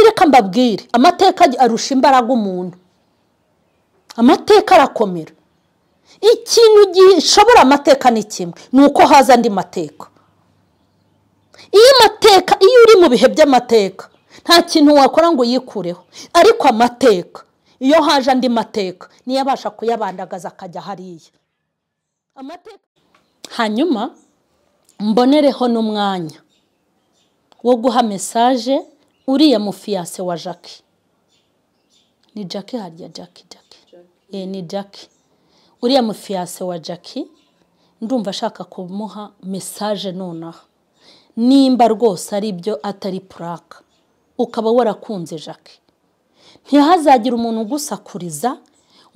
reka mbabwire amateka arusha imbaraga umuntu, amateka arakomera. Ikintu gishobora amateka ni kimwe, nuko haza andi mateka. Iyo uri mu bihe by'amateka nta kintu wakora ngo yikureho, ariko amateka iyo haje andi mateka niyo abasha kuyabandagaza akajya hariya amateka. Hanyuma mbonereho n'umwanya wo guha message uriya mufiyase wa Jackie. Ni Jackie harya Jackie ni Jackie. Uriya mufiyase wa Jackie ndumva ashaka kumuha message nonaha, nimba rwose ari byo atari prank, ukaba warakunze Jackie, ntihazagira umuntu gusakuriza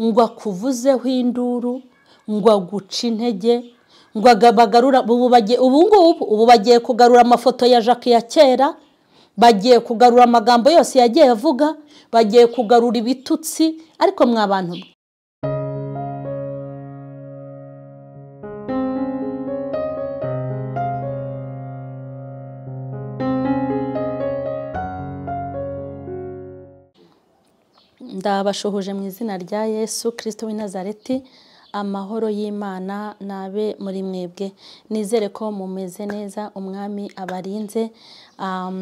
ngo akuvuzeho induru, ngo aguca intege, ngo bagarura. Ubu bagiye kugarura amafoto ya Jackie ya kera, bagiye kugarura amagambo yose yagiye avuga, bagiye kugarura ibitutsi. Ariko mwabantu ndabashuhuje mu izina rya Yesu Kristo w'i Nazareti. Amahoro y'Imana nabe muri mwebwe, nizere ko mumeze neza, umwami abarinze.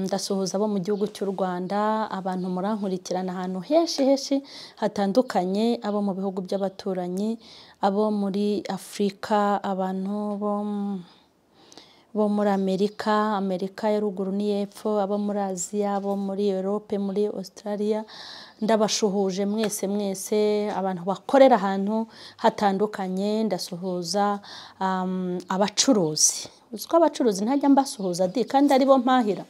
Ndasuhuza abo mu gihugu cy'u Rwanda, abantu murankurikirana ahantu heshi hatandukanye, abo mu bihugu by'abaturanyi, abo muri Afrika, abantu bo muri Amerika ya ruguru n'iyepfo, abo muri Aziya, abo muri Europe, muri Australia. Ndabashuhuje mwese abantu bakorera ahantu hatandukanye. Ndasuhuza abacuruzi. Uziko abacuruzi ntajya mbasuhuza kandi ari bo mpahira.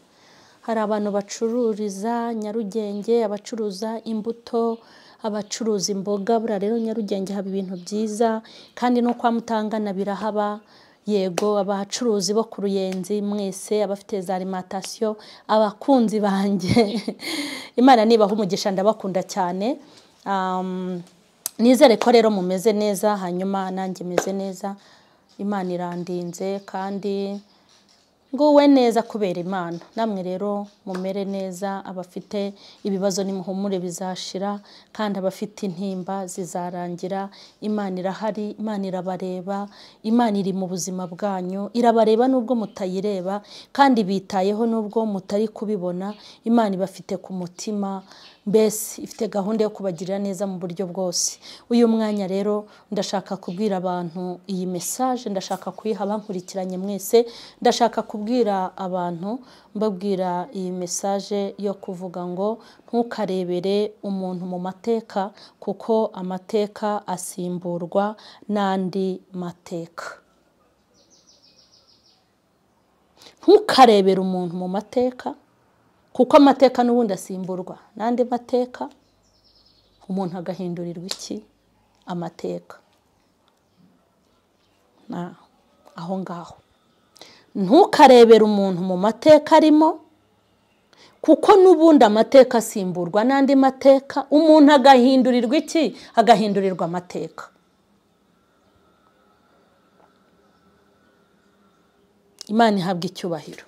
Hari abantu bacururiza Nyarugenge, abacuruza imbuto, abacuruza imboga. Bura rero Nyarugenge haba ibintu byiza, kandi no kwa Mutangana birahaba. Yego, abacuruzi bo ku Ruyenzi mwese, abafite za alimentation, abakunzi banje, Imana nibaha umugisha, ndabakunda cyane. Nizere ko rero mumeze neza, hanyuma nanjye meze neza. Imana irandinze kandi nguwe neza kubera Imana. Namwe rero mumere neza, abafite ibibazo nimuhumure bizashira, kandi abafite intimba zizarangira. Imana irahari, Imana irabareba, Imana iri mu buzima bwanyu, irabareba nubwo mutayireba, kandi bitayeho nubwo mutari kubibona. Imana ibafite ku mutima, mbese ifite gahunda yo kubagirira neza mu buryo bwose. Uyu mwanya rero ndashaka kubwira abantu iyi message, ndashaka kuyiha abankurikiranye mwese. Ndashaka kubwira abantu, mbabwira iyi message yo kuvuga ngo ntukarebere umuntu mu mateka, kuko amateka asimburwa n'andi mateka. Ntukarebere umuntu mu mateka, kuko amateka n'ubundi asimburwa n'andi mateka. Umuntu agahindurirwa iki? Amateka. Aho ngaho ntukarebere umuntu mu mateka arimo, kuko n'ubundi amateka asimburwa n'andi mateka. Umuntu agahindurirwa iki? Agahindurirwa amateka. Imana ihabwa icyubahiro.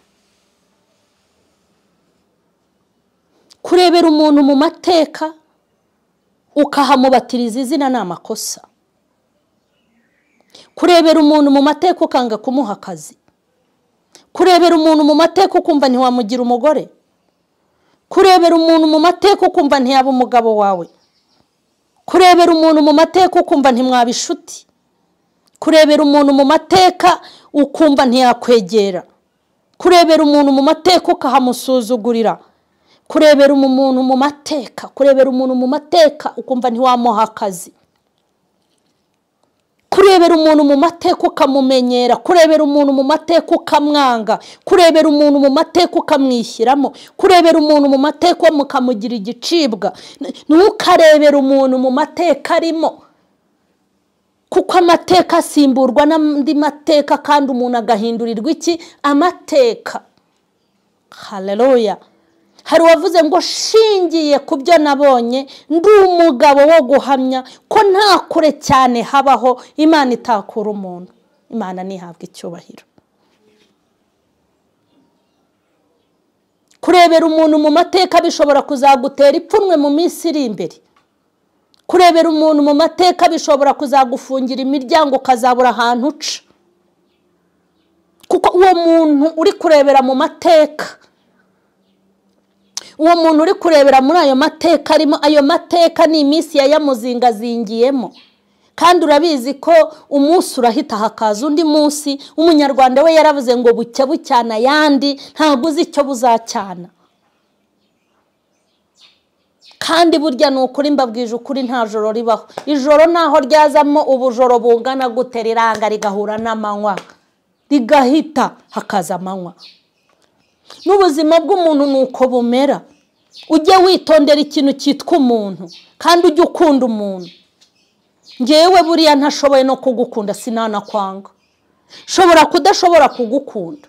Kurebera umuntu mu mateka ukahamubatiriza izina ni amakosa. Kurebera umuntu mu mateka ukanga kumuha akazi. Kurebera umuntu mu mateka ukumva ntiwamugira umugore. Kurebera umuntu mu mateka ukumva ntiyaba umugabo wawe. Kurebera umuntu mu mateka ukumva ntimwaba inshuti. Kurebera umuntu mu mateka ukumva ntiyakwegera. Kurebera umuntu mu mateka ukahamusuzugurira. Kurebera umuntu mu mateka, kurebera umuntu mu mateka ukumva ntiwamuha akazi. Kurebera umuntu mu mateka ukamumenyera, kurebera umuntu mu mateka ukamwanga, kurebera umuntu mu mateka ukamwishyiramo, kurebera umuntu mu mateka mukamugira igicibwa. Ntukarebera umuntu mu mateka arimo, kuko amateka asimburwa n'andi mateka, kandi umuntu agahindurirwa iki? Amateka. Haleluya. Hari wavuze ngo shingiye ku byo nabonye ndi umugabo wo guhamya ko nta kure cyane habaho Imana itakura umuntu. Imana nihabwa icyubahiro. kurebera umuntu mu mateka bishobora kuzagutera ipfunwe mu minsi iri imbere. Kurebera umuntu mu mateka bishobora kuzagufungira imiryango ukazabura ahantu uca. Kuko uwo muntu uri kurebera mu mateka, uwo muntu uri kurebera muri ayo mateka arimo, ayo mateka ni iminsi yayamuzingazingiyemo. Kandi urabizi ko umunsi urahita hakaza undi munsi. Umunyarwanda we yaravuze ngo bucya bucyana yandi, ntabwo uzi icyo buzacyana. Kandi burya ni ukuri, mbabwije ukuri, nta joro ribaho. Ijoro naho ryazamo ubujoro bungana gute riranga rigahura n'amanywa, rigahita hakaza amanywa. N'ubuzima bw'umuntu nuko bumera. Ujye witondera ikintu cyitwa umuntu, kandi ujye ukunda umuntu. Ngewe buriya ntashoboye no kugukunda sinanakwanga. Shobora kudashobora kugukunda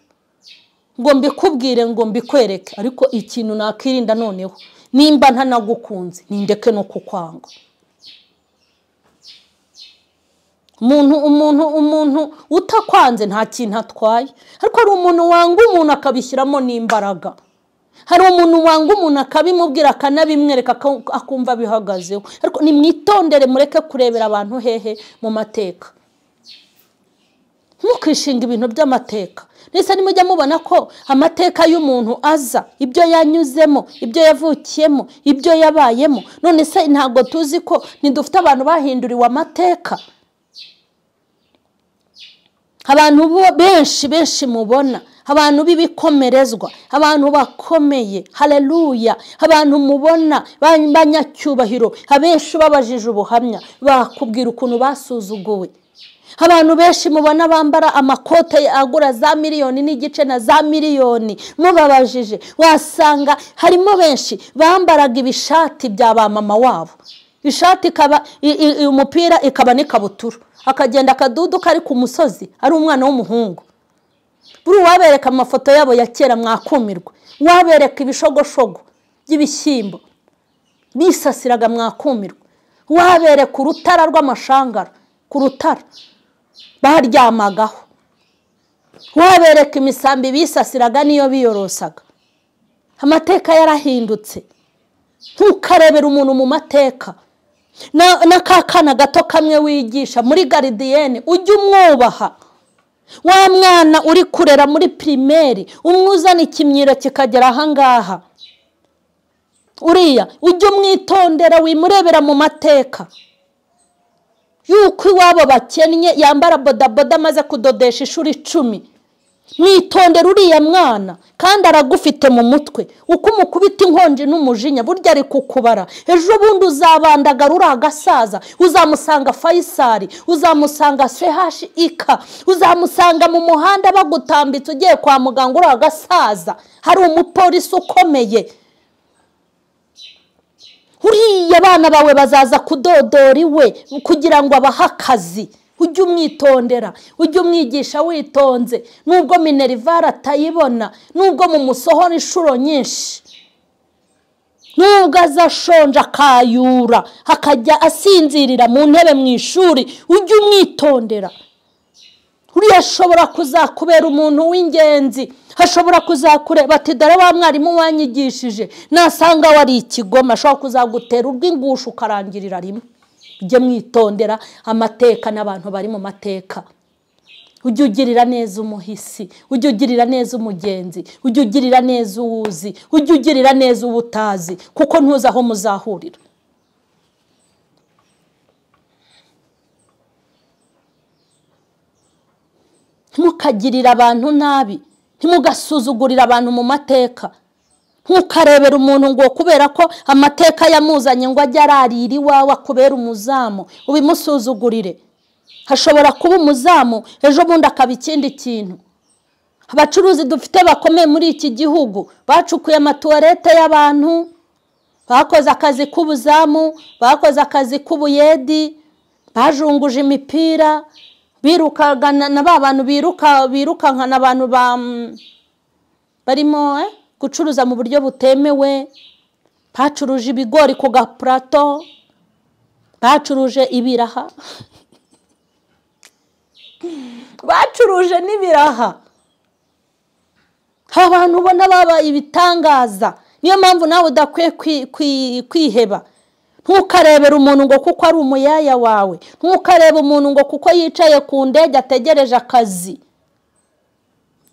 ngo mbikubwire ngo mbikwereke, ariko ikintu nakirinda noneho, nimba ntanagukunze nindeke no kukwanga. Umuntu utakwanze nta kintu atwaye, ariko hari umuntu wanga umuntu akabishyiramo n'imbaraga. Hari umuntu wanga umuntu akabimubwira akanabimwereka akumva bihagazeho. Ariko nimwitondere, mureke kurebera abantu hehe mu mateka. Ntukishinga ibintu by'amateka. Nese nimujya mubona ko amateka y'umuntu aza, ibyo yanyuzemo, ibyo yavukiyemo, ibyo yabayemo. None se ntago tuzi ko nidufite abantu bahinduriwe amateka? Abantu benshi mubona, abantu b'ibikomerezwa, abantu bakomeye, haleluya, abantu mubona banyacyubahiro, abenshi babajije ubuhamya bakubwira ukuntu basuzuguwe. Abantu benshi mubona bambara amakote agura za miliyoni n'igice na za miliyoni, mubabajije wasanga harimo benshi bambaraga ibishati bya ba mama wabo. Ishati ikaba umupira ikaba n'ikabutura, akagenda akadudu kari ku musozi ari umwana w'umuhungu. Buri wabereka amafoto yabo ya kera mwakumirwa, wabereka ibishogoshogo by'ibishyimbo bisasiraga mwakumirwa, wabereka urutara rw'amashangara ku rutara baryamagaho, wabereka imisambi bisasiraga niyo biyorosaga. Amateka yarahindutse. Ntukarebera umuntu mu mateka. N'akakana gato kamwe wigisha muri garidiyene ujye umwubaha. Wa mwana uri kurera muri primaire umwuzana ikimyiro kikagera ahangaha, uriya ujye umwitondera, wimurebera mu mateka. Yuko iwabo bakennye yambara bodaboda amaze kudodesha ishuri 10. Mwitondera uriya mwana, kandi aragufite mu mutwe. Uko umukubita inkonje n'umujinya burya ari kukubara. Ejo bundi uzabandagara uri agasaza, uzamusanga Faisal, uzamusanga CHIK, uzamusanga mu muhanda bagutambitse ugiye kwa muganga uri agasaza. Hari umupolisi ukomeye. Uriya abana bawe bazaza kudodora iwe kugira ngo abahe akazi. Ujye umwitondera, ujye umwigisha witonze. Nubwo minerivare atayibona, nubwo mu musohora inshuro nyinshi, nubwo azashonje akayura akajya asinzirira mu ntebe mu ishuri, ujye umwitondera. Uriya ashobora kuzakubera umuntu w'ingenzi, hashobora kuzakureba ati dore wa mwarimu wanyigishije, nasanga wari ikigoma, ashobora kuzagutera urw'ingusho ukarangirira rimwe. Ujye mwitondera amateka n'abantu bari mu mateka. Ujye ugirira neza umuhisi, ujye ugirira neza umugenzi, ujye ugirira neza uwuzi, ujye ugirira neza ubutazi, kuko ntuzi aho muzahurira. Ntimukagirira abantu nabi, ntimugasuzugurira abantu mu mateka. Ntukarebera umuntu ngo kubera ko amateka yamuzanye ngo ajye ararira iwawe akubera umuzamu ubimusuzugurire. Hashobora kuba umuzamu ejo bundi akaba ikindi kintu. Abacuruzi dufite bakomeye muri iki gihugu bacukuye amatuwarete y'abantu, bakoze akazi k'ubuzamu, bakoze akazi k'ubuyedi, bajunguje imipira, birukagana na ba bantu birukankana abantu barimo gucuruza mu buryo butemewe. Bacuruje ibigori ku gaplato, bacuruje ibiraha, bacuruje n'ibiraha. abantu ubona babaye ibitangaza. Niyo mpamvu nawe udakwiye kwiheba. Ntukarebera umuntu ngo kuko ari umuyaya wawe, ntukarebe umuntu ngo kuko yicaye ku ndege ategereje akazi,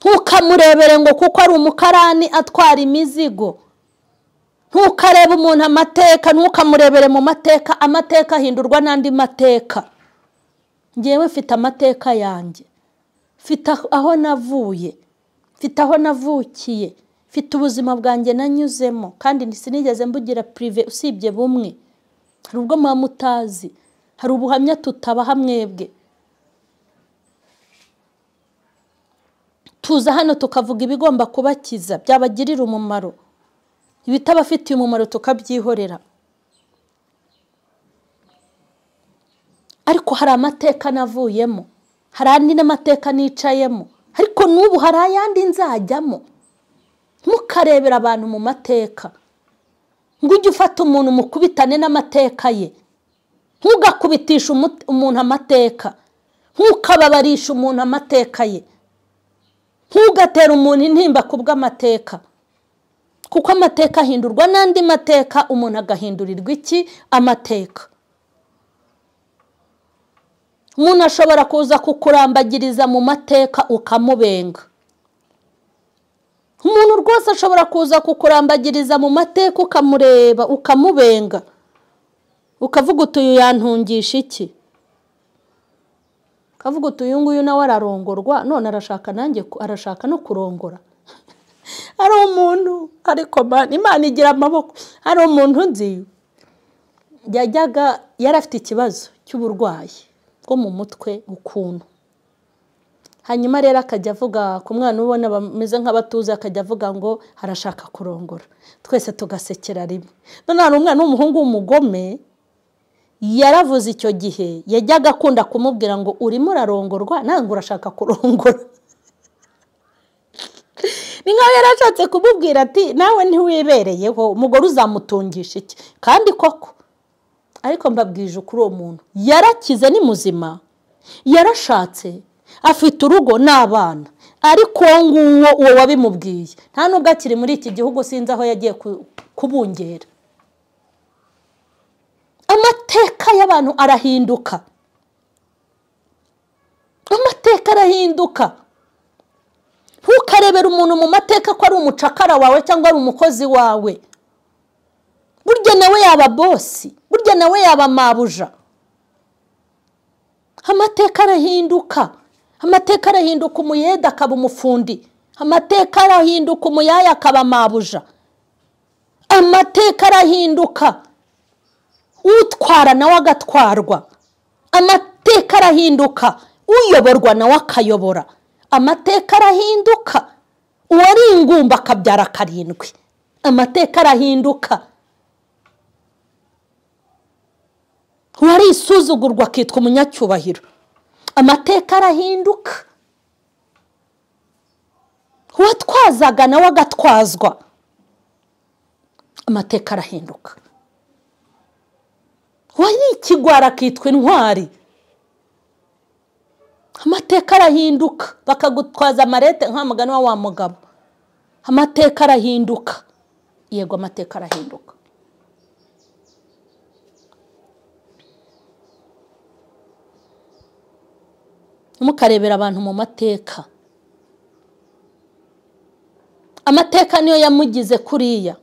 ntukamurebere ngo kuko ari umukarani atwara imizigo. Ntukarebe umuntu amateka, ntukamurebere mu mateka. Amateka ahindurwa n'andi mateka. Ngewe mfite amateka yanjye, mfite aho navuye, mfite aho navukiye, mfite ubuzima bwanjye nanyuzemo, kandi sinigeze mbugira prive usibye bumwe. Hari ubwo muba mutazi, hari ubuhamya tutabaha mwebwe. Tuza hano tukavuga ibigomba kubakiza, byabagirira umumaro. Ibitabafitiye umumaro tukabyihorera. Ariko hari amateka navuyemo, hari andi n'amateka nicayemo, ariko n'ubu hari ayandi nzajyamo. Ntukarebera abantu mu mateka ngo ujye ufata umuntu mukubitane n'amateka ye. Ntugakubitisha umuntu amateka, ntukababarisha umuntu amateka ye, ntugatera umuntu intimba kubw'amateka, kuko amateka ahindurwa n'andi mateka. Umuntu agahindurirwa iki? Amateka. Umuntu ashobora kuza kukurambagiriza mu mateka ukamubenga. Umuntu rwose ashobora kuza kukurambagiriza mu mateka ukamureba ukamubenga, ukavuga uti uyu yantungisha iki, ukavuga uti uyu nguyu nawe ararongorwa none arashaka nanjye arashaka no kurongora. Hari umuntu, ariko Imana igira amaboko, hari umuntu nzi yajyaga yarafite ikibazo cy'uburwayi bwo mu mutwe ukuntu. Hanyuma rero akajya avuga ku mwana ubona bameze nk'abatuza, akajya avuga ngo harashaka kurongora. Twese tugasekera rimwe. None hari umwana w'umuhungu w'umugome yaravuze icyo gihe, yajyaga akunda kumubwira ngo urimo urarongorwa nange urashaka kurongora. Ni nkaho yarashatse kumubwira ati nawe ntiwibereyeho, umugore uzamutungisha iki? Kandi koko, ariko mbabwije ukuri uwo muntu yarakize, ni muzima, yarashatse, afite urugo n'abana. Ariko uwo wabimubwiye nta nubwo akiri muri iki gihugu, sinzi aho yagiye kubungera. Amateka y'abantu arahinduka, amateka arahinduka. Ntukarebera umuntu mu mateka ko ari umucakara wawe cyangwa ari umukozi wawe. Burya nawe yaba bosi, burya nawe yaba mabuja. Amateka arahinduka. Amateka arahinduka, umuyede akaba umufundi. Amateka arahinduka, umuyaya akaba mabuja. Amateka arahinduka, utwara nawe agatwarwa. Amateka arahinduka, uyoborwa nawe akayobora. Amateka arahinduka, uwari ingumba akabyara karindwi. Amateka arahinduka, uwari isuzugurwa akitwa umunyacyubahiro. Amateka arahinduka, uwatwazaga nawe agatwazwa. Amateka arahinduka, uwari ikigwara akitwa intwari. Amateka arahinduka, bakagutwaza amarete nk'amagana wa mugabo. Amateka arahinduka. Yego, amateka arahinduka. Mukarebera abantu mu mateka. Amateka niyo yamugize kuriya.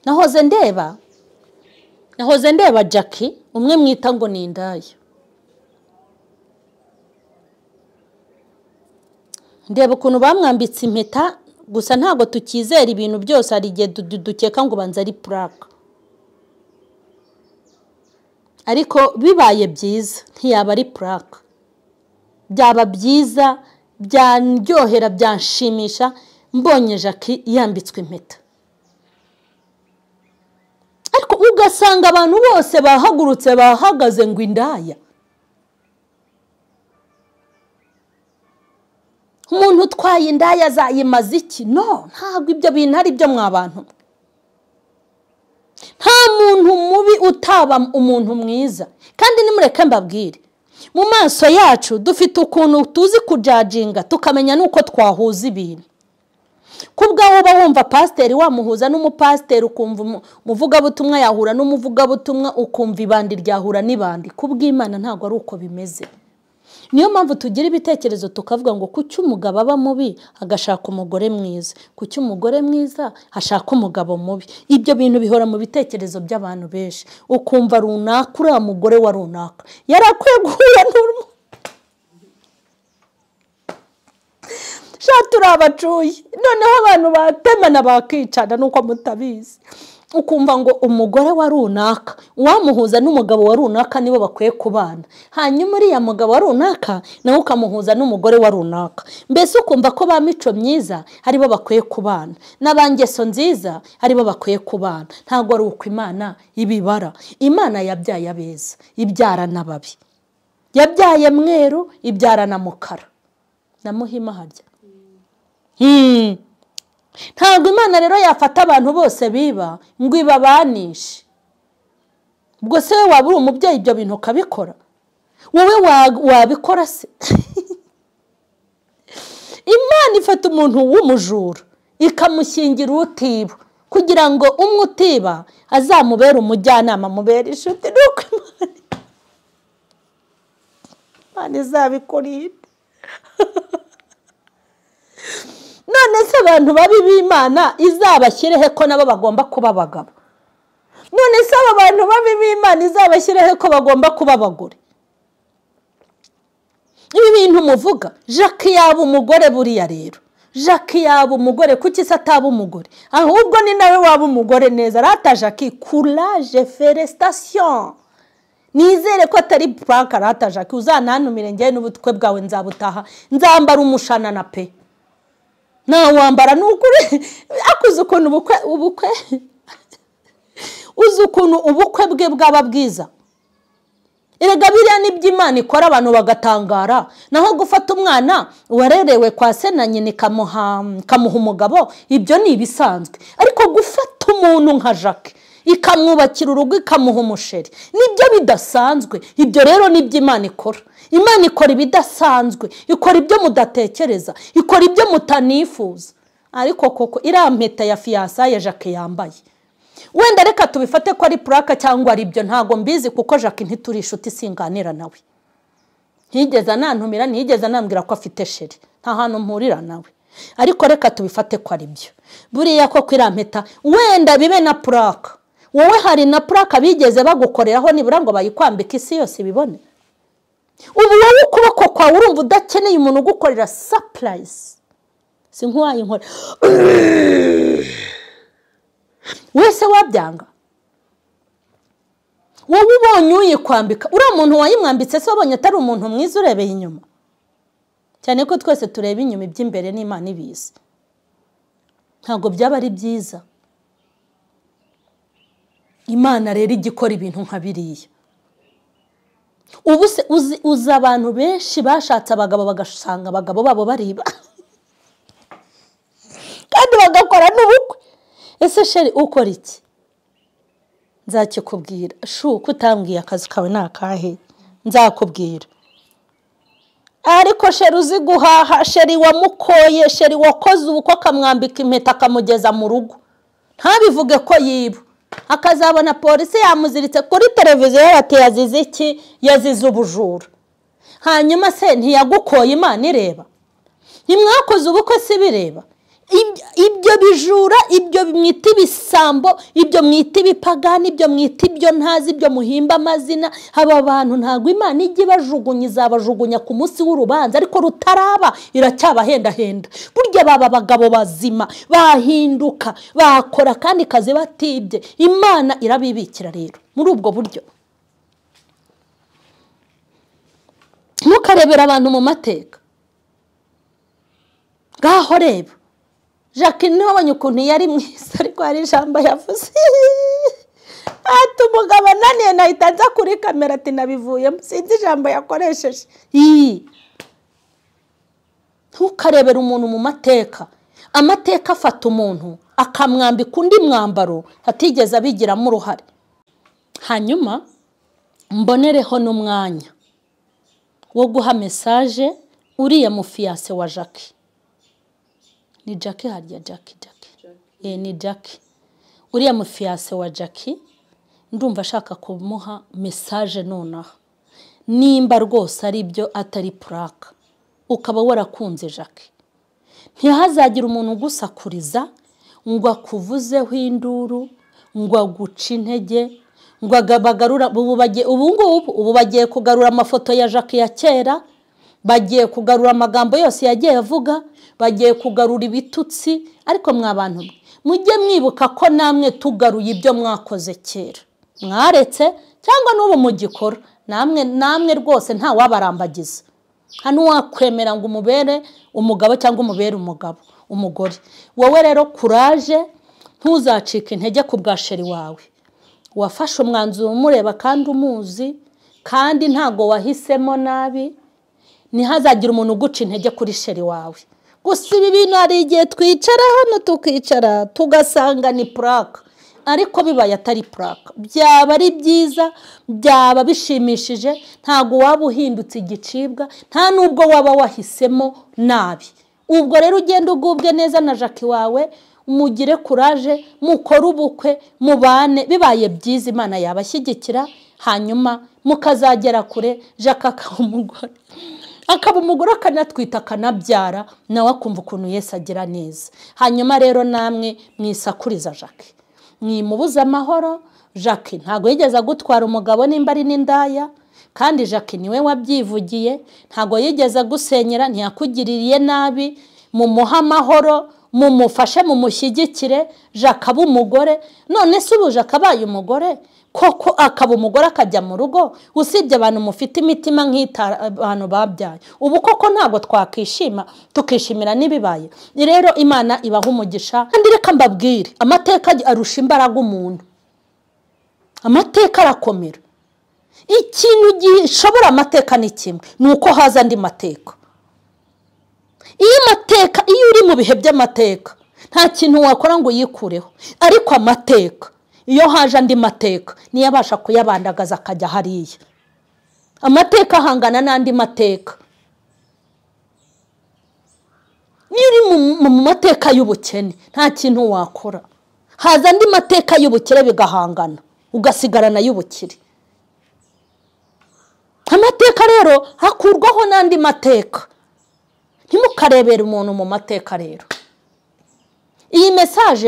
Nahoze ndeba Jackie, umwe mwita ngo ni indaya. Ndeba ukuntu bamwambitse impeta, gusa ntago tukizera ibintu byose, hari igihe dukeka ngo banza ari plaque. Ariko bibaye byiza ntiyaba ari plaque. Byaba byiza, byanryohera, byanshimisha mbonye Jackie yambitswe impeta. Ariko ugasanga abantu bose bahagurutse bahagaze ngo indaya. Umuntu utwaye indaya azayimaze iki? No, ntabwo ibyo bintu ari byo mwabantu. Nta muntu mubi utaba umuntu mwiza. Kandi nimureke mbabwire, mu maso yacu dufite ukuntu tuzi kujajinga, tukamenya nuko twahuza ibintu. kubwaho uba wumva pasiteri wamuhuza n'umupasiteri ukumva umuvugabutumwa yahura n'umuvugabutumwa ukumva ibandi ryahura n'ibandi. kubw'Imana ntabwo ari uko bimeze. niyo mpamvu tugira ibitekerezo tukavuga ngo kuki umugabo aba mubi agashaka umugore mwiza, kuki umugore mwiza ashaka umugabo mubi. ibyo bintu bihora mu bitekerezo by'abantu benshi, ukumva runaka uriya mugore wa runaka yarakwiye guhura n'urimo turi abacuye, noneho abantu batemana bakicana nuko mutabizi. ukumva ngo umugore wa runaka wamuhuza n'umugabo wa runaka nibo bakwiye kubana, hanyuma uriya mugabo wa runaka nawe ukamuhuza n'umugore wa runaka. mbese ukumva ko ba mico myiza aribo bakwiye kubana n'abangeso nziza aribo bakwiye kubana. ntabwo ari uko Imana ibibara. Imana yabyaye abeza ibyara n'ababi, yabyaye mweru ibyara na mukara na muhima harya. ntabwo Imana rero yafata abantu bose biba ngo ibabanishe. ubwo se waba uri umubyeyi ibyo bintu ukabikora? wowe wabikora se? Imana ifata umuntu w'umujura ikamushyingira utiba kugira ngo umwe utiba azamubere umujyanama, mubere inshuti. nuko Imana izabikurinde. none se abantu babi b'Imana izabashyirehe ko nabo bagomba kuba abagabo? none se aba bantu babi b'Imana izabashyirehe ko bagomba kuba abagore? ibi bintu muvuga, Jacques yaba umugore buriya rero. Jacques yaba umugore, kuki se ataba umugore? ahubwo ni nawe waba umugore neza. rata Jacques, courage, félicitations. nizere ko atari prank. rata Jacques, uzanantumire njye n'ubutwe bwawe nzabutaha, nzambara umushanana pe. wambara n'ukuri akuze ukuntu ubukwe uzi ukuntu ubukwe bwe bwaba bwiza. erega biriya nibyo Imana ikora abantu bagatangara. naho gufata umwana warerewe kwa se na nyina kamuha umugabo, ibyo ni ibisanzwe. ariko gufata umuntu nka Jacques ikamwubakira urugo ikamuha umusheri, nibyo bidasanzwe. ibyo rero nibyo Imana ikora. Imana ikora ibidasanzwe, ikora ibyo mudatekereza, ikora ibyo mutanifuza. ariko koko iriya mpeta ya fiyansaye Jacques yambaye, wenda reka tubifate ko ari puraka cyangwa ari byo, ntago mbizi kuko Jacques ntituri inshuti, singanira nawe. ntigeze anantumira, ntigeze anambwira ko afite sheri, nta hantu mpurira nawe. ariko reka tubifate ko ari byo. buriya koko iriya mpeta wenda bibe na puraka, wowe hari na puraka bigeze bagukoreraho nibura ngo bayikwambike isi yose ibibone. ubu wowe ukuboko kwawe urumva udakeneye umuntu ugukorera surprise, si nk'uwayinkora wese wabyanga. wowe ubonye uyikwambika, uriya muntu wayimwambitse se wabonye atari umuntu mwiza urebeye inyuma? cyane ko twese tureba inyuma, iby'imbere n'Imana ibizi. ntabwo byaba ari byiza. Imana rero igikora ibintu nka biriya. ubu se uzi abantu benshi bashatse abagabo bagasanga abagabo babo bariba kandi bagakora n'ubukwe. ese sheri ukora iki? nzakikubwira. shuko utambwiye akazi kawe nakahe nzakubwira. ariko sheri uzi guhaha, sheri wamukoye, sheri wakoze ubukwe akamwambika impeta akamugeza mu rugo, ntabivuge ko yiba, akazabona polisi yamuziritse kuri televiziyo yati yazize iki? yazize ubujura. hanyuma se ntiyagukoye Imana ireba? ntimwakoze ubukwe si bireba? ibyo bijura, ibyo mwita ibisambo, ibyo mwita ibipagani, ibyo mwita ibyo ntazi, ibyo muhimba amazina, aba bantu ntabwo Imana ijya ibajugunya, izabajugunya ku munsi w'urubanza, ariko rutaraba iracyabahendahenda. burya baba abagabo bazima bahinduka, bakora kandi kazi batibye, Imana irabibikira rero muri ubwo buryo. ntukarebera abantu mu mateka. ngaho reba Jacques nabonye ukuntu yari mwiza, ariko hari ijambo yavuze ati umugabo ananiye nahita nza kuri kamera ati nabivuyemo, sinzi ijambo yakoresheje. ntukarebera umuntu mu mateka. amateka afata umuntu akamwambika undi mwambaro atigeze abigiramo uruhare. hanyuma mbonereho n'umwanya wo guha mesaje uriya mufiyase wa Jacques. ni Jackie harya Jackie ni Jackie uriya mufiyase wa Jackie ndumva ashaka kumuha message nonaha nimba rwose ari byo atari prank ukaba warakunze Jackie ntihazagira umuntu gusakuriza ngo akuvuzeho induru ngo aguca intege ngo agabagarura ubu bagiye kugarura amafoto ya Jackie ya kera bagiye kugarura amagambo yose yagiye avuga bagiye kugarura ibitutsi ariko mwabantu mujye mwibuka ko namwe tugaruye ibyo mwakoze kera mwaretse cyangwa n'ubu mugikora namwe rwose nta wabarambagiza hano wakwemera ngo umubere umugabo cyangwa umubere umugore wowe rero courage ntuzacike intege ku bwasheri wawe wafashe umwanzuro umureba kandi umuzi kandi ntago wahisemo nabi ntihazagira umuntu uguca intege kuri sheri wawe gusa ibi bintu ari igihe twicara hano tukicara tugasanga ni prank ariko bibaye atari prank byaba ari byiza byaba bishimishije ntago waba uhindutse igicibwa nta nubwo waba wahisemo nabi ubwo rero ugenda ugubwe neza na Jackie wawe mugire courage mukora ubukwe mubane bibaye byiza Imana yabashyigikira hanyuma mukazagera kure Jackie akaba umugore akanatwita akanabyara nawe akumva ukuntu Yesu agira neza hanyuma rero namwe mwisakuriza Jackie mwimubuza amahoro Jackie ntago yigeze gutwara umugabo nimba ari n'indaya kandi Jackie niwe wabyivugiye ntago yigeze gusenyera ntiyakugiririye nabi mumuha amahoro mumufashe mumushyigikire Jackie aba umugore none se ubu Jackie abaye umugore koko akaba umugore akajya mu rugo usibye abantu mufite imitima nk'ita abantu babyaye ubu koko ntago twakishima tukishimira nibibaye rero Imana ibaha umugisha kandi reka mbabwire amateka arusha imbaraga umuntu amateka arakomera ikintu gishobora amateka ni kimwe nuko haza andi mateka iyo uri mu bihe by'amateka nta kintu wakora ngo yikureho ariko amateka iyo haje andi mateka niyo abasha kuyabandagaza akajya hariya amateka ahangana n'andi mateka niyo uri mu mateka y'ubukene nta kintu wakora haza andi mateka y'ubukire bigahangana ugasigarana y'ubukire amateka rero hakurwaho n'andi mateka ntimukarebere umuntu mu mateka rero iyi message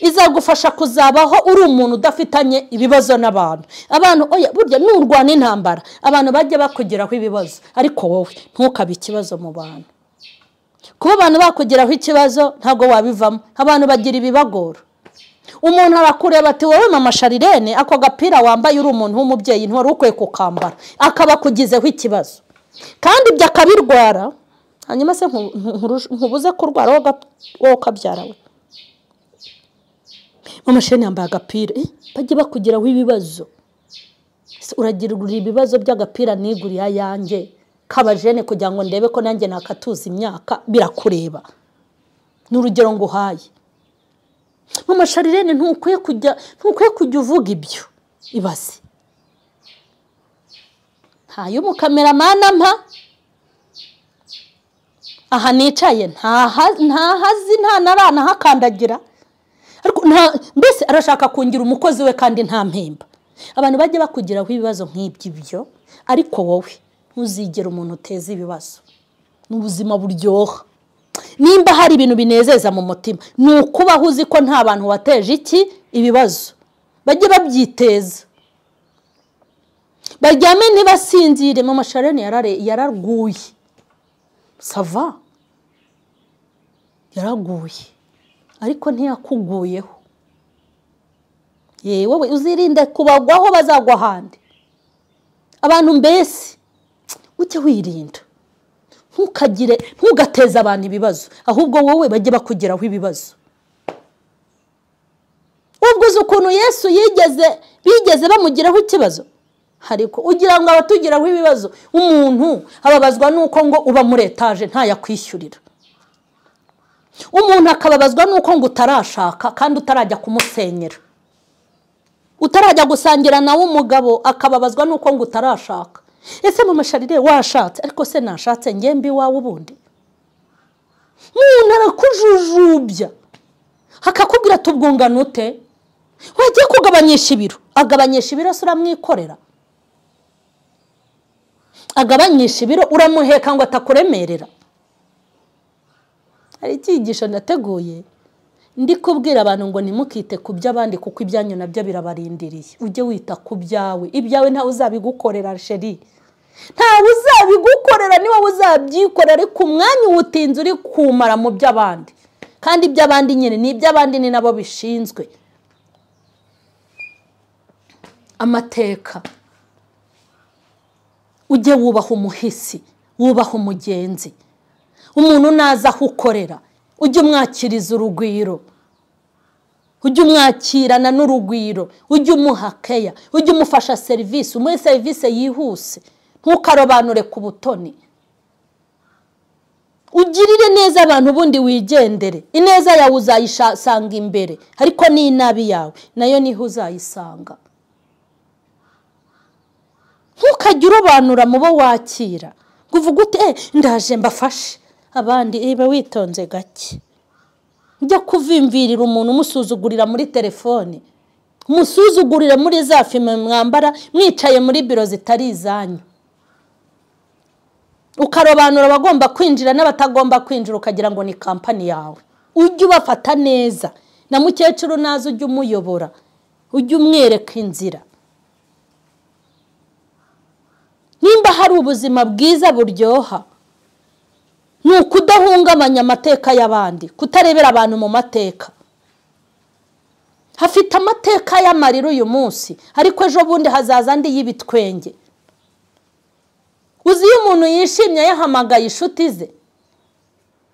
izagufasha kuzabaho uri umuntu udafitanye ibibazo n'abantu oya burya nurwana intambara abantu bajye bakugiraho ibibazo ariko wowe ntukabe ikibazo mu bantu kuba abantu bakugiraho ikibazo ntago wabivamo abantu bagira ibibagora umuntu arakureba ati wowe mama Sharirene ako gapira wambaye uri umuntu w'umubyeyi ntwari ukwiye kukambara akaba kugizeho ikibazo kandi ibyo akabirwara hanyuma se nkubuze kurwara wowe ukabyara we mama Sharirene yambaye agapira bajye bakugiraho ibibazo uragira ibibazo by'agapira niguriya yanjye kabajene kugira ngo ndebe ko nanjye nakatuza imyaka birakureba n'urugero nguhaye mama Sharirene ntukwiye kujya uvuga ibyo ibaze hayo umukameramana mpa aha nicaye ntahazi nta narana hakandagira ariko mbese arashaka kungira umukozi we kandi nta mpemba abantu bajye bakugiraho ibibazo nk'ibyo ariko wowe ntuzigere umuntu uteza ibibazo n'ubuzima buryoha nimba hari ibintu binezeza mu mutima nukubaho uzi ko nta bantu wateje ibibazo bajye babyiteza baryame ntibasinzire mama Sharirene yaraguye sava yaraguye ariko ntiyakuguyeho wowe uzirinde kubagwaho bazagwa handi abantu mbese ujye wirinda ntugateze abantu ibibazo ahubwo wowe bajye bakugiraho ibibazo ubwo uzi ukuntu Yesu bigeze bamugiraho ikibazo hariko ugira ngo abatugiraho ibibazo umuntu ababazwa nuko ngo uba muri etaje ntayakwishyurira umuntu akababazwa nuko ngo utarashaka kandi utarajya kumusenyera utarajya gusangira nawe umugabo akababazwa nuko ngo utarashaka ese mama Sharirene washatse ariko se nashatse ngembi wawe ubundi umuntu arakujujubya hakakubwira tubwungana ute wagiye kugabanyisha ibiro agabanyisha ibiro se uramwikorera agabanyisha ibiro uramuheka ngo atakuremerera hari icyigisho nateguye ndi kubwira abantu ngo nimukite ku by'abandi kuko ibyanyu nabyo birabarindiriye ujye wita ku byawe ibyawe ntawe uzabigukorera sheri ntawe uzabigukorera ni wowe uzabyikorera ariko umwanya uwutinze uri kumara mu by'abandi kandi iby'abandi nyine ni iby'abandi ni nabo bishinzwe amateka ujye wubaha umuhisi wubaha umugenzi umuntu naza aho ukorera ujye umwakiriza urugwiro ujye umwakirana n'urugwiro ujye umuha keya ujye umufasha serivisi umuhe serivisi yihuse ntukarobanure ku butoni ugirire neza abantu ubundi wigendere ineza yawe uzayisanga imbere ariko n'inabi yawe nayo niho uzayisanga ntukajye urobanura mu bo wakira ngo uvuge ute ndaje mbafashe abandi iba witonze gake ujya kuvimvirira umuntu umusuzugurira muri telefone umusuzugurira muri za filime mwambara mwicaye muri biro zitari izanyu ukarobanura abagomba kwinjira n'abatagomba kwinjira ukagira ngo ni kampani yawe ujye ubafata neza na mukecuru nazo ujye umuyobora ujye umwereka inzira nimba hari ubuzima bwiza buryoha ni ukudahungabanya amateka y'abandi kutarebera abantu mu mateka hafite amateka y'amarira uyu munsi ariko ejo bundi hazaza andi y'ibitwenge uzi iyo umuntu yishimye yahamagaye inshuti ze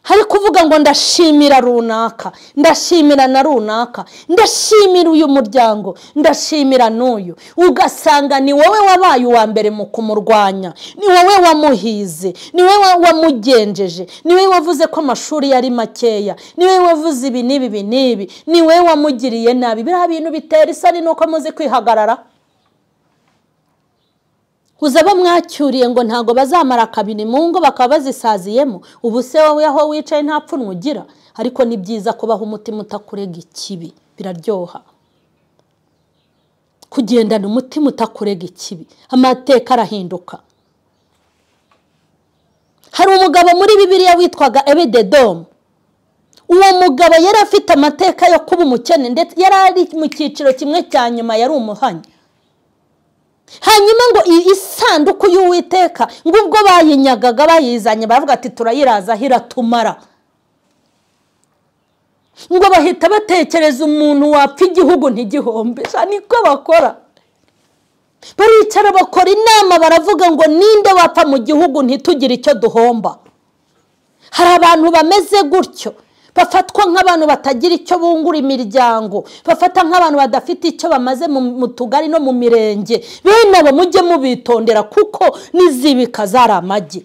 hari kuvuga ngo ndashimira runaka ndashimira na runaka ndashimira uyu muryango ndashimira n'uyu ugasanga ni wowe wabaye uwa mbere mu kumurwanya ni wowe wamuhize ni wowe wamugenjeje ni wowe wavuze ko amashuri yari makeya ni wowe wavuze ibi n'ibi n'ibi ni wowe wamugiriye nabi biriya bintu bitera isoni nuko muzi kwihagarara uzaba mwacyuriye ngo ntago bazamara kabiri mu ngo bakaba bazisaziyemo ubu se wowe aho wicaye nta pfunwe ugira ariko ni byiza kubaho umutima utakurega ikibi biraryoha kugendana umutima utakurega ikibi amateka arahinduka hari umugabo muri Bibiliya witwaga Ebededomu uwo mugabo yari afite amateka yo kuba umukene ndetse yari ari mu cyiciro kimwe cya nyuma yari umuhanya hanyuma ngo isanduku y'Uwiteka ngo ubwo bayinyagaga bayizanye baravuga ati turayiraza hiratumara ngo bahita batekereza umuntu wapfa igihugu ntigihombe niko bakora baricara bakora inama baravuga ngo ninde wapfa mu gihugu ntitugire icyo duhomba hari abantu bameze gutyo bafatwa nk'abantu batagira icyo bungura imiryango bafata nk'abantu badafite icyo bamaze mu tugari no mu mirenge bene abo mujye mubitondera kuko nizibika zari amagi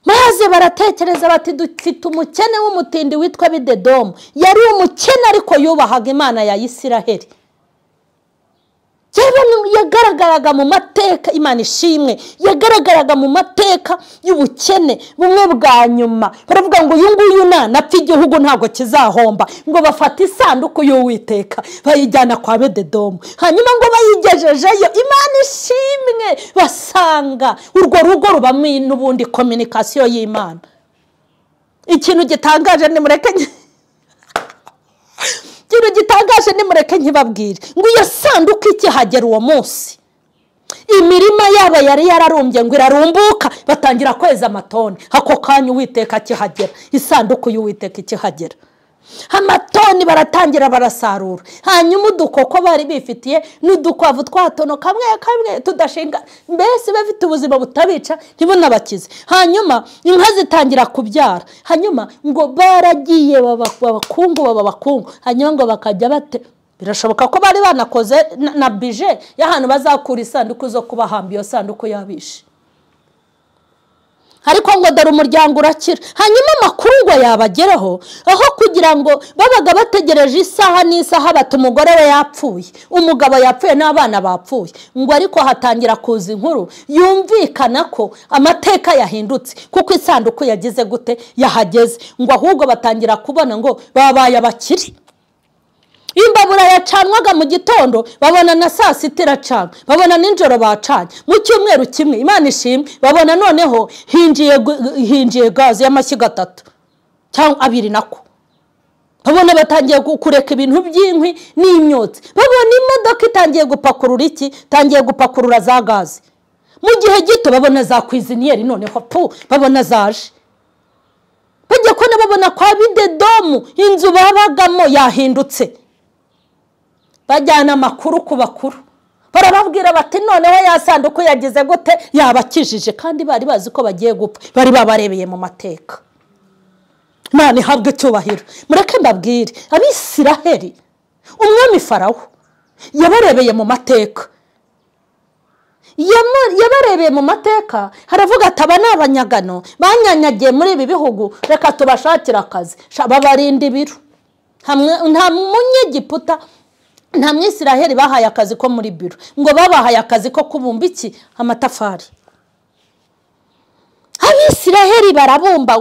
maze baratekereza bati dufite umukene w'umutindi witwa Ebededomu yari umukene ariko yubahaga Imana ya Isiraheli yagaragaraga mu mateka Imana ishimwe yagaragaraga mu mateka y'ubukene bumwe bwa nyuma baravuga ngo uyu nguyu napfa igihugu ntabwo kizahomba ngo bafata isanduku y'Uwiteka bayijyana kwa Ebededomu hanyuma ngo bayigejejeyo Imana ishimwe basanga urwo rugo rubamo n'ubundi communication y'Imana ikintu gitangaje ni mureke Kino gitangaje nimureke nkibabwire ngo iyo sanduku ikihagera uwo munsi imirima yabo yari yararumbye ngo irarumbuka batangira kweza amatoni hako kanya Uwiteka kihagera isanduku y'Uwiteka ikihagera amatoni baratangira barasarura hanyuma udukoko bari bifitiye n'udukwavu twatono kamwe tudashinga mbese bafite ubuzima butabica ntibunabakize hanyuma inka zitangira kubyara hanyuma ngo baragiye babakungu hanyuma ngo bakajya bate birashoboka ko bari banakoze na bije y'ahantu bazakura isanduku zo kubahamba iyo sanduku yabishe ariko ngo dore umuryango urakira. Hanyuma amakuru ngo yabageraho, aho kugira ngo babaga bategereje isaha n'isaha bati umugore we yapfuye, umugabo yapfuye n'abana bapfuye, ngo ariko hatangira kuza inkuru yumvikana ko amateka yahindutse kuko isanduku yagize gute yahageze, ngo ahubwo batangira kubona ngo babaye abakiri. Imbabura yacanwaga mu gitondo babona na saa sita iracana, babona n'injoro bacanye, mu cyumweru kimwe Imana ishimwe babona noneho hinjiye gaze y'amashyiga 3 cyangwa 2 nako. Babona batangiye kureka ibintu by'inkwi n'imyotsi, babona imodoka itangiye gupakurura tangiye gupakurura za gaze. Mu gihe gito babona za kwiziniyeri noneho babona zaje. Bajya ko babona kwa bidedomu inzu babagamo yahindutse. Bajyana amakuru ku bakuru, barababwira bati noneho yasanduku yagize gute yabakijije, kandi bari bazi ko bagiye gupfa, bari babarebeye mu mateka. Imana ihabwe cyubahiro. Mureke mbabwire, Abisiraheli umwami Farawo yabarebeye mu mateka, yabarebeye mu mateka. Haravuga ati aba n'abanyagano banyanyagiye muri ibi bihugu, reka tubashakira akazi babarinda ibiro. Nta munyegiputa nta Mwisiraheli bahaye akazi ko muri biro, ngo babahaye akazi ko kubumba amatafari. Abisiraheli barabumba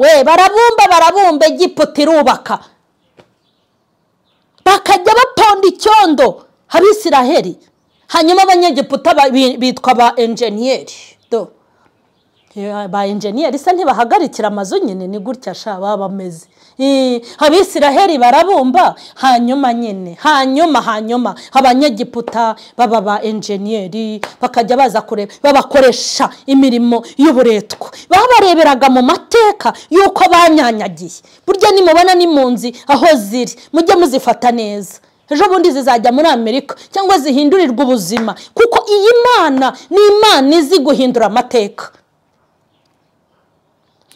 barabumba Egiputa irubaka, bakajya baponda icyondo Abisiraheli. Hanyuma abanyegiputa bitwa ba enjeniyeri. Ba enjeniyeri se ntibahagarikira amazu nyine, ni gutya baba bameze. Abisiraheli barabumba, hanyuma abanyegiputa baba ba enjeniyeri, bakajya baza kureba, babakoresha imirimo y'uburetwa. Babareberaga mu mateka yuko banyanyagiye. Burya nimubona n'impunzi aho ziri mujye muzifata neza, ejo bundi zizajya muri Amerika cyangwa zihindurirwa ubuzima, kuko iyi Mana ni Imana izi guhindura amateka.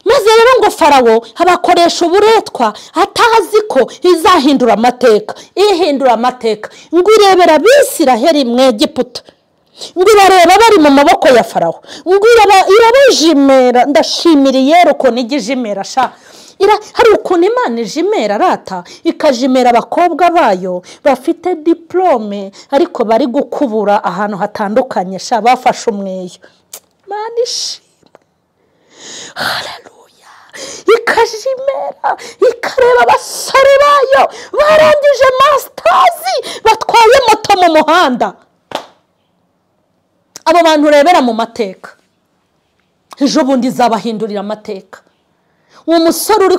Maze rero ngo Farawo abakoresha uburetwa atazi ko izahindura amateka. Ihindura amateka ngo irebera Abisiraheli mu Egiputa, ngo irareba bari mu maboko ya Farawo, ngo irabajimera. Ndashimiriye uko nigijimera hari ukuntu Imana ijimera rata, ikajimera abakobwa bayo bafite diplome ariko bari gukubura ahantu hatandukanye bafashe umweyo. Imana ishimwe, haleluya. Ikajimera ikareba abasore bayo barangije masters batwaye moto mu muhanda. Abo bantu urebera mu mateka, ejo bundi zabahindurira amateka. Uwo musore uri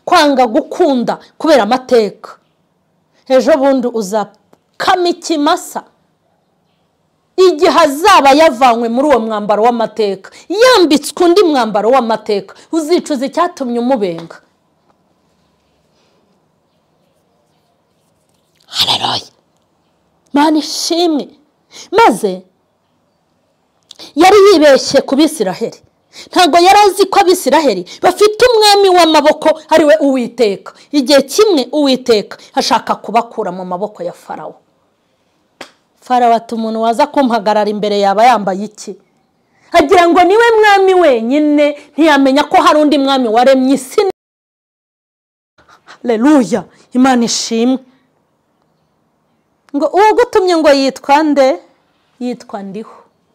kwanga gukunda kubera amateka, ejo bundi uzakama ikimasa igihe azaba yavanywe muri uwo mwambaro w'amateka, yambitswe undi mwambaro w'amateka, uzicuza icyatumye umubenga. Haleluya, Mana ishimwe. Maze yari yibeshye ku Bisiraheli, ntago yari azi ko Abisiraheli bafite umwami w'amaboko ari we Uwiteka. Igihe kimwe Uwiteka ashaka kubakura mu maboko ya Farawo. Farawo ati umuntu waza kumpagarara imbere yaba yambaye iki? Agira ngo niwe mwami wenyine, ntiyamenya ko hari undi mwami waremye isi. Haleluya, Imana ishimwe. Ngo uwo gutumye ngo yitwa nde? Yitwa Ndiho.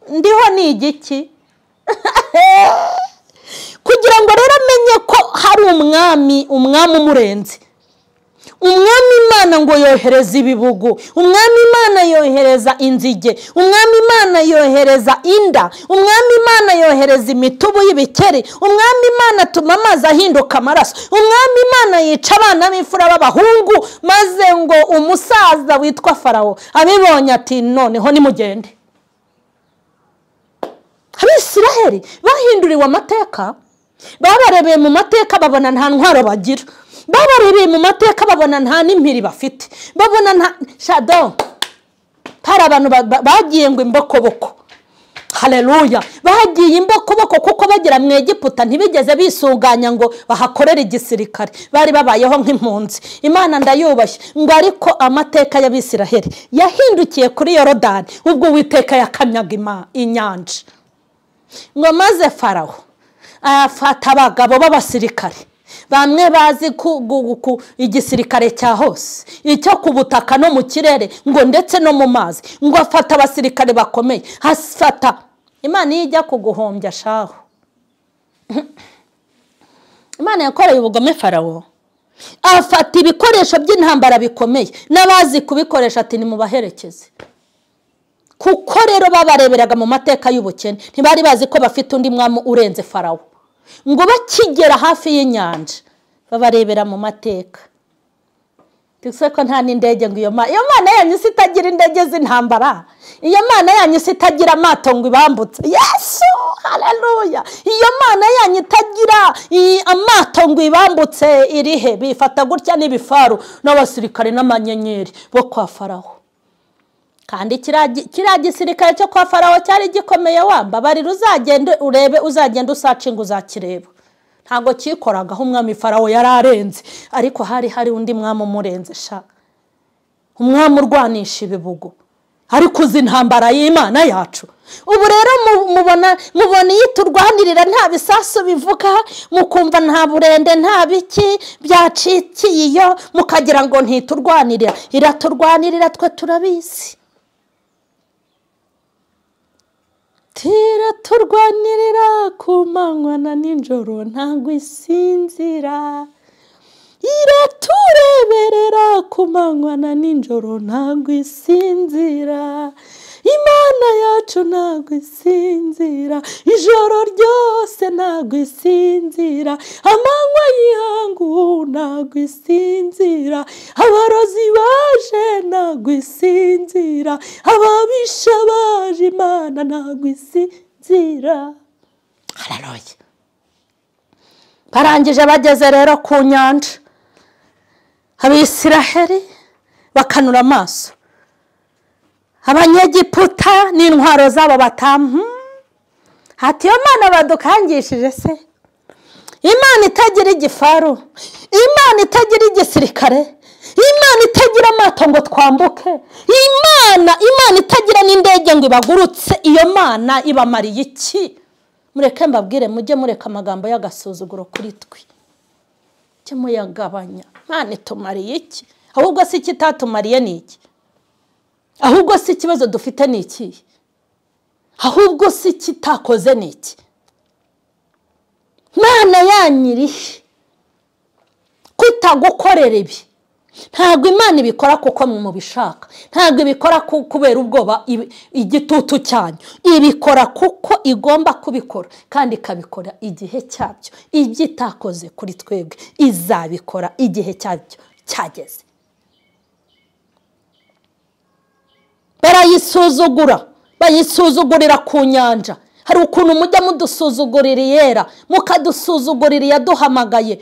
Ndiho ni igiki? Kugira ngo rero amenye ko hari umwami umurenzi. Umwami Imana ngo yohereza ibibugu, umwami Imana yohereza inzige, umwami Imana yohereza inda, umwami Imana yohereza imitubu y'ibikeri, umwami Imana atuma amazi ahinduka amaraso, umwami Imana yica abana b'imfura b'abahungu. Maze ngo umusaza witwa Farawo abibonye ati noneho nimugende. Abisiraheli bahinduriwe amateka, babarebeye mu mateka babona nta ntwaro bagira, babarebeye mu mateka babona nta n'impiri bafite, babona nta shadow. Hari abantu bagiye ngo imbokoboko. Haleluya, bagiye imbokoboko kuko bagira mu Egiputa ntibigeze bisuganya ngo bahakorere igisirikare, bari babayeho nk'impunzi. Imana ndayubashye ngo ariko amateka y'Abisiraheli yahindukiye kuri Yorodani ubwo Uwiteka yakamyaga inyanja. Ngo maze Farawo afata abagabo b'abasirikare bamwe bazi igisirikare cya hose icyo ku butaka no mu kirere ngo ndetse no mu mazi ngo afata abasirikare bakomeye hasfata Imana ijya kuguhombya shaho Imana yakoreye ubugome Farawo afata ibikoresho by'intambara bikomeye n'abazi kubikoresha ati nimubaherekeze kuko rero babareberaga mu mateka y'ubukene ntibari bazi ko bafite undi mwami urenze Farawo ngo bakigera hafi y'inyanja babarebera mu mateka Tuse ko nta n'indege ngo iyo mana yanyu sitagira indege z'intambara iyo mana yanyu sitagira amato ngo ibambutse Yesu haleluya iyo mana yanyu itagira amato ngo ibambutse irihe bifata gutya n'ibifaru n'abasirikare n'amanyenyeri bo kwa Farawo kandi kiriya gisirikare cyo kwa Farawo cyari gikomeye wamba bari uzagende urebe uzagenda usacinga uzakireba ntago kikoragaho umwami Farawo yararenze ariko hari undi mwami umurenze sha umwami urwanisha ibibugo ariko uzi intambara y'Imana yacu ubu rero mubona yiturwanirira nta bisasu bivuga mukumva nta burende nta biki byacikiye iyo mukagira ngo ntiturwanirira iraturwanirira twe turabizi Tiraturwanirira ku manywa na nijoro ntago isinzira iratureberera ku manywa na nijoro ntago isinzira Imana yacu ntago isinzira ijoro ryose ntago isinzira amanywa y'ihangu ntago isinzira abarozi baje ntago isinzira ababisha baje Imana ntago isinzira haleluya barangije bageze rero ku nyanja Abisiraheli bakanura amaso Abanyegiputa n'intwaro zabo batamu hati yo Mana badukangishije se Imana itagira igifaru Imana itagira igisirikare Imana itagira amato ngo twambuke Imana itagira n'indege ngo ibagurutse iyo Mana ibamariye iki mureke mbabwire mujye mureka amagambo y'agasuzuguro kuri twe cyo muyagabanya Imana itumariye iki ahubwo si kitatumariye niki ahubwo si kibazo dufite niki ahubwo si kitakoze niki Mana yanyiri kutagukorera ibi ntabwo Imana ibikora kuko mubishaka ntabwo ibikora kubera ubwoba igitutu cyanyu ibikora kuko igomba kubikora kandi ikabikora igihe cyabyo ibyo itakoze kuri twebwe izabikora igihe cyabyo cyageze bayisuzugurira ku nyanja hari ukuntu mujya mudusuzugurira yera mukadusuzugurira yaduhamagaye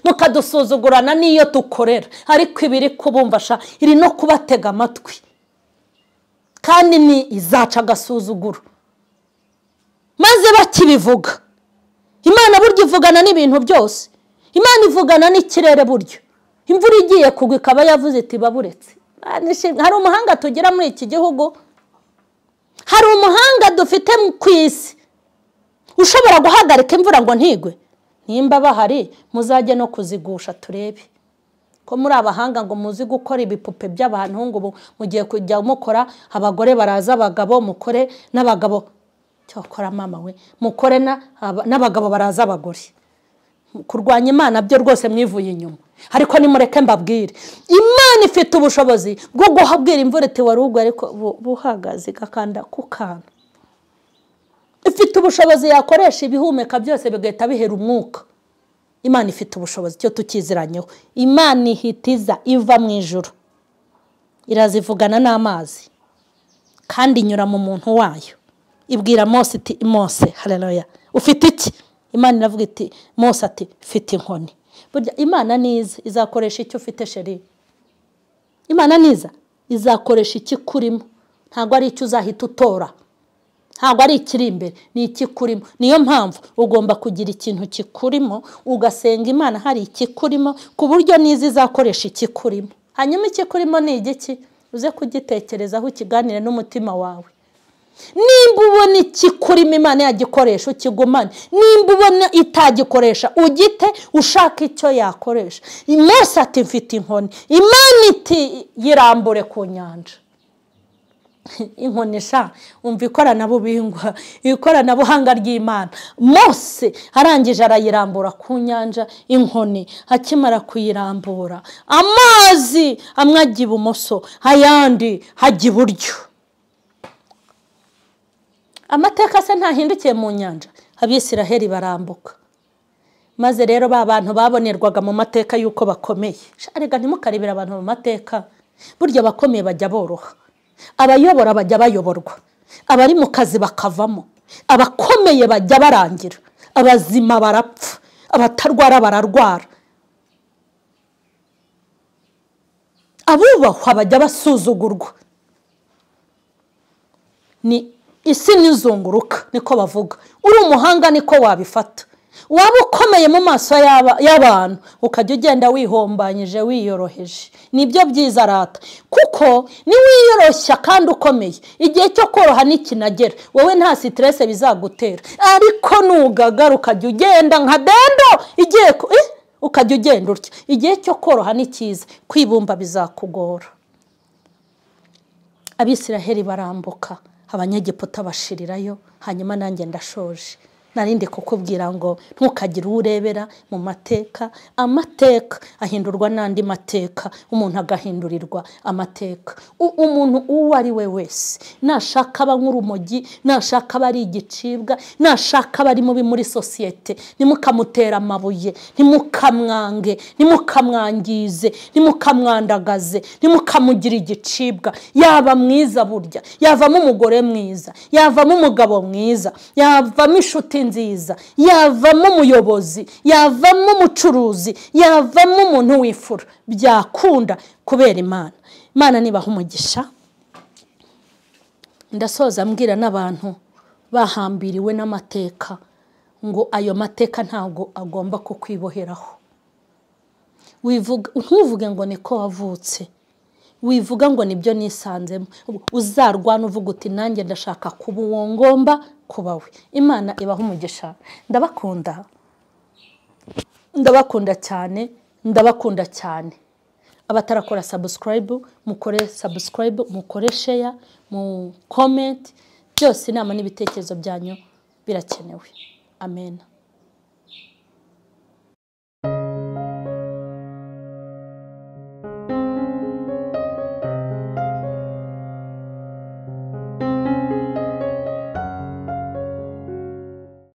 mukadusuzugurana niyo dukorera ariko ibiri kubumvasha iri no kubatega amatwi kandi ni izaca agasuzuguro maze bakibivuga Imana burya ivugana n'ibintu byose Imana ivugana n'ikirere buryo imvura igiye kugwa ikaba yavuze iti baburetse hari umuhanga tugira muri iki gihugu hari umuhanga dufite ku isi ushobora guhagarika imvura ngo ntigwe nimba bahari muzajye no kuzigusha turebe ko muri abahanga ngo muzi gukora ibipupe by'abantu ngo mugiye kujya mukora abagore baraza abagabo mukore n'abagabo cyokora mama we mukore n'abagabo baraza abagore kurwanya Imana byo rwose mwivuye inyuma ariko nimureke mbabwire Imana ifite ubushobozi bwo guhabwira imvura iti warugwa ariko buhagaze gakanda kukana ifite ubushobozi yakoresha ibihumeka byose bigahita bihera umwuka Imana ifite ubushobozi cyo tukiziranyeho Imana ihitiza iva mu ijuru irazivugana n'amazi kandi inyura mu muntu wayo ibwira Mose iti Mose haleluya ufite iki Imana iravuga iti Mose ati fite inkoni burya Imana niza izakoresha icyo ufite sheri Imana niza izakoresha iki kurimo ntago ari icyo uzahita utora ntago ari ikiri imbere ni iki kurimo niyo mpamvu ugomba kugira ikintu kikurimo ugasenga Imana hari iki kurimo ku buryo niza izakoresha iki kurimo hanyuma iki kurimo ni igiki uze kugitekerezaho ukiganire n'umutima wawe nimba ubona ikikurimo Imana yagikoresha ukigumane, nimba ubona itagikoresha ugite ushaka icyo yakoresha. Mose ati mfite inkoni, Imana iti yirambure ku nyanja. Inkoni sha umva ikoranabuhanga ry'Imana. Mose arangije arayirambura ku nyanja, inkoni akimara kuyirambura amazi amwe ajya ibumoso ayandi hajya iburyo. Amateka se ntahindukiye mu nyanja, Abisiraheli barambuka. Maze rero ba bantu babonerwaga mu mateka yuko bakomeye, arega ntimukaribira abantu mu mateka, burya bakomeye bajya boroha, abayobora bajya bayoborwa, abari mu kazi bakavamo, abakomeye bajya barangira, abazima barapfa, abatarwara bararwara, abubahwa bajya basuzugurwa. Ni isi nizunguruka niko bavuga, uri umuhanga niko wabifata. Waba ukomeye mu maso y'abantu ukajya ugenda wihombanyije wiyoroheje, nibyo byiza rata, kuko ni wiyoroshya kandi ukomeye, igihe cyo koroha nikinagera wowe nta stress bizagutera. Ariko nugagara ukajya ugenda nka dendo igiye ukajya ugenda utya, igihe cyo koroha nikiza kwibumba bizakugora. Abisiraheli barambuka, Abanyegiputa bashirirayo, hanyuma nanjye ndashoje. Narindi kukubwira ngo ntukagire urebera mu mateka. Amateka ahindurwa n'andi mateka, umuntu agahindurirwa amateka. Umuntu uwo ari we wese, nashaka aba nk'urumogi, nashaka aba ari igicibwa, nashaka aba ari mubi muri sosiyete, nimukamutera amabuye, nimukamwange, nimukamwangize, nimukamwandagaze, nimukamugira igicibwa. Yaba mwiza burya, yavamo umugore mwiza, yavamo umugabo mwiza, yavamo inshuti nziza, yavamo umuyobozi, yavamo umucuruzi, yavamo umuntu wifura, byakunda kubera Imana. Imana nibaha umugisha. Ndasoza mbwira n'abantu bahambiriwe n'amateka ngo ayo mateka ntago agomba kukwiboheraho. Ntuvuge ngo niko wavutse, wivuga ngo nibyo nisanzemo. Uzarwana uvuga uti nanjye ndashaka kuba uwo ngomba kuba we. Imana ibaha umugisha. Ndabakunda cyane, ndabakunda cyane. Abatarakora subscribe mukore subscribe, mukore share, mu comment, byose inama n'ibitekerezo byanyu birakenewe. Amen.